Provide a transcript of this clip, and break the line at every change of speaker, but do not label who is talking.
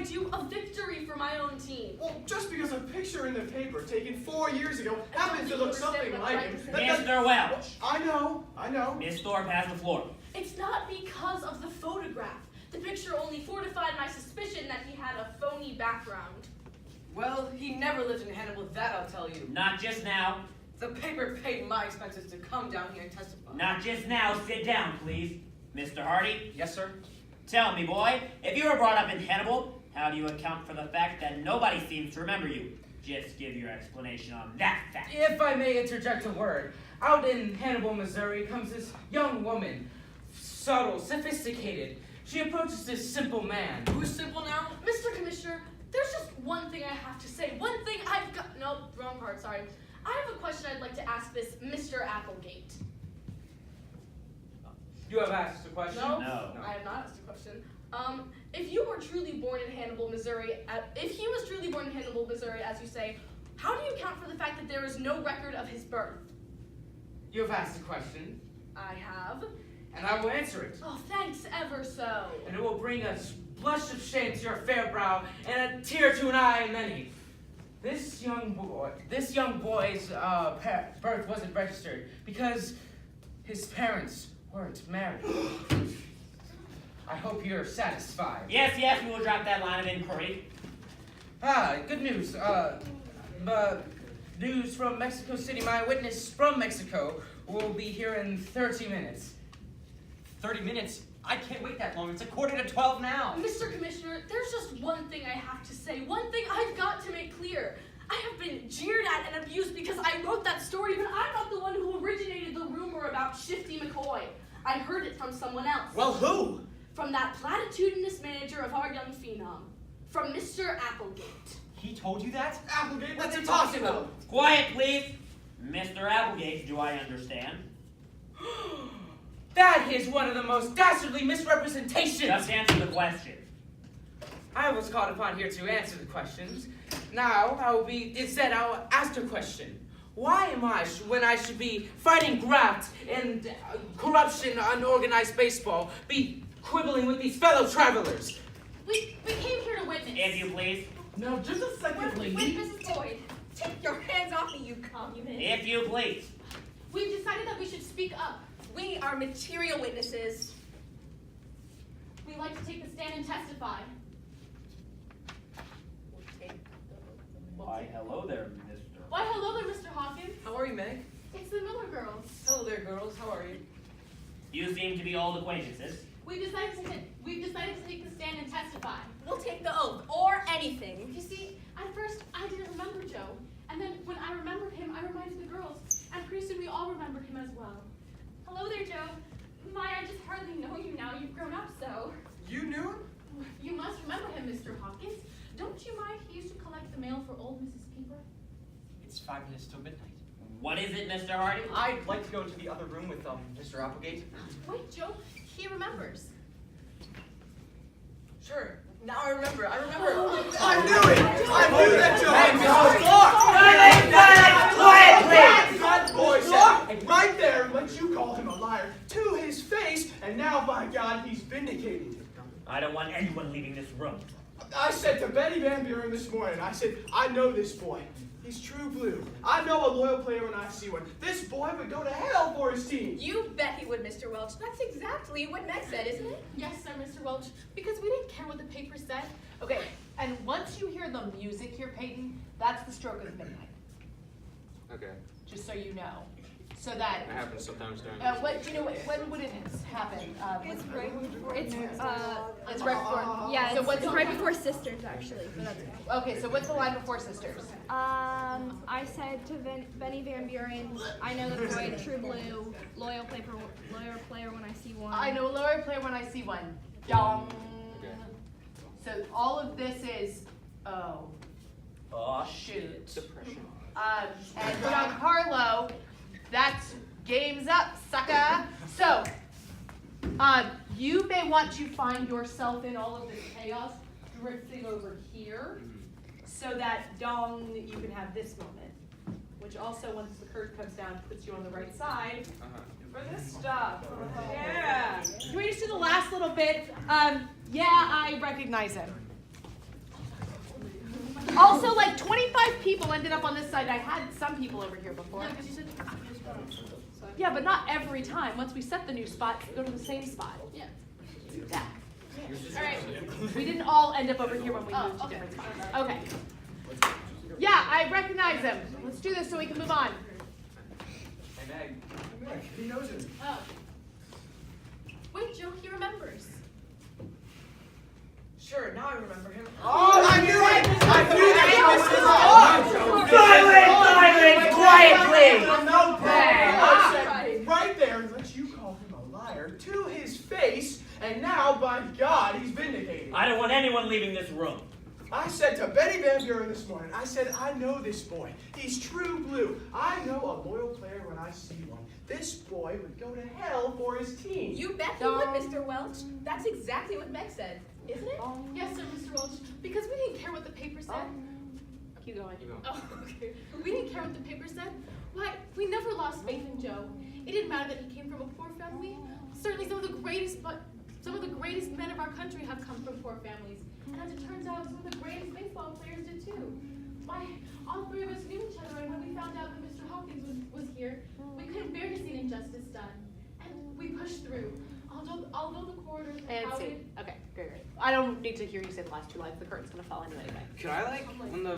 provide you a victory for my own team.
Well, just because a picture in the paper taken 4 years ago happens to look something like him.
Mr. Welch.
I know.
Miss Thorpe has the floor.
It's not because of the photograph. The picture only fortified my suspicion that he had a phony background.
Well, he never lived in Hannibal, that I'll tell you.
Not just now.
The paper paid my expenses to come down here and testify.
Not just now. Sit down, please. Mr. Hardy?
Yes, sir?
Tell me, boy, if you were brought up in Hannibal, how do you account for the fact that nobody seems to remember you? Just give your explanation on that fact.
If I may interject a word, out in Hannibal, Missouri comes this young woman, subtle, sophisticated. She approaches this simple man.
Who's simple now?
Mr. Commissioner, there's just one thing I have to say. One thing I've got. Nope, wrong part, sorry. I have a question I'd like to ask this Mr. Applegate.
You have asked a question?
No.
I have not asked a question. If you were truly born in Hannibal, Missouri, if he was truly born in Hannibal, Missouri, as you say, how do you account for the fact that there is no record of his birth?
You have asked a question,
I have.
and I will answer it.
Oh, thanks ever so.
And it will bring a blush of shame to your fair brow, and a tear to an eye of many. This young boy's birth wasn't registered because his parents weren't married. I hope you're satisfied.
Yes, we will drop that line of inquiry.
Good news. News from Mexico City. My witness from Mexico will be here in 30 minutes.
30 minutes? I can't wait that long. It's 11:45 now.
Mr. Commissioner, there's just one thing I have to say. One thing I've got to make clear. I have been jeered at and abused because I wrote that story, but I'm not the one who originated the rumor about Shifty McCoy. I heard it from someone else.
Well, who?
From that platitudinous manager of our young phenom. From Mr. Applegate.
He told you that?
Applegate,
What's
that's
he talking
impossible.
Quiet, please. Mr. Applegate, do I understand?
That is one of the most dastardly misrepresentations.
Just answer the question.
I was called upon here to answer the questions. Now I'll ask a question. Why am I, when I should be fighting graft and corruption, unorganized baseball, be quibbling with these fellow travelers?
We came here to witness.
If you please.
Now, just a second,
Wait, Mrs. Boyd. Take your hands off me, you communist.
If you please.
We've decided that we should speak up.
We are material witnesses.
We'd like to take the stand and testify.
Why, hello there, Mr.
Why, hello there, Mr. Hawkins.
How are you, Meg?
It's the Miller girls.
Hello there, girls. How are you?
You seem to be old acquaintances.
We've decided to take the stand and testify.
We'll take the oath, or anything.
You see, at first, I didn't remember Joe. And then when I remembered him, I reminded the girls. And pretty soon we all remembered him as well. Hello there, Joe. My, I just hardly know you now. You've grown up so.
You knew him?
You must remember him, Mr. Hawkins. Don't you mind he used to collect the mail for old Mrs. Peeper?
It's 5 minutes till midnight.
What is it, Mr. Hardy?
I'd like to go into the other room with Mr. Applegate.
Wait, Joe, he remembers.
Sure. Now I remember.
I knew it! I knew that Joe
Quiet,
Boy said right there let you call him a liar to his face, and now, by God, he's vindicated.
I don't want anyone leaving this room.
I said to Betty Van Buren this morning, I said, I know this boy. He's true blue. I know a loyal player when I see one. This boy would go to hell for his team.
You bet he would, Mr. Welch. That's exactly what Meg said, isn't it?
Yes, sir, Mr. Welch, because we didn't care what the paper said.
Okay, and once you hear the music here, Peyton, that's the stroke of midnight.
Okay,
Just so you know. So that,
that happens sometimes during
when would it happen?
It's right before. It's
right before.
Yeah.
So
It's
what's
right before Sisters actually. But that's okay.
Okay, so what's the line before Sisters?
I said to Benny Van Buren, I know the boy, true blue, loyal player when I see one.
I know lower player when I see one. Dong.
Okay.
So all of this is, oh shoot.
Depression.
And Don Carlo, that's game's up, sucker. So, you may want to find yourself in all of this chaos, drifting over here, so that Dong, you can have this moment, which also, once the curtain comes down, puts you on the right side for this stuff. Yeah. Can we just do the last little bit? Yeah, I recognize him. Also, like 25 people ended up on this side. I had some people over here before.
No, because you said
Yeah, but not every time. Once we set the new spot, go to the same spot.
Yeah.
Yeah.
All right.
We didn't all end up over here when we moved to
okay.
different spots. Okay. Yeah, I recognize him. Let's do this so we can move on.
Hey, Meg.
He knows it.
Oh. Wait, Joe, he remembers.
Sure, now I remember him.
Oh, I knew it! I knew that!
Silence! Quietly!
No problem. I said
Right.
right there and let you call him a liar to his face, and now, by God, he's vindicated.
I don't want anyone leaving this room.
I said to Betty Van Buren this morning, I said, I know this boy. He's true blue. I know a loyal player when I see one. This boy would go to hell for his team.
You bet he would, Mr. Welch. That's exactly what Meg said, isn't it?
Yes, sir, Mr. Welch. Because we didn't care what the paper said.
Keep going.
Oh, okay. We didn't care what the paper said. Why, we never lost faith in Joe. It didn't matter that he came from a poor family. Certainly some of the greatest men of our country have come from poor families. And as it turns out, some of the greatest baseball players did too. Why, all three of us knew each other, and when we found out that Mr. Hawkins was here, we couldn't bear to see an injustice done. And we pushed through. Although the corridors were
And
crowded.
see. Okay, great. I don't need to hear you say the last two lines. The curtain's gonna fall into it anyway.
Could I, like, when the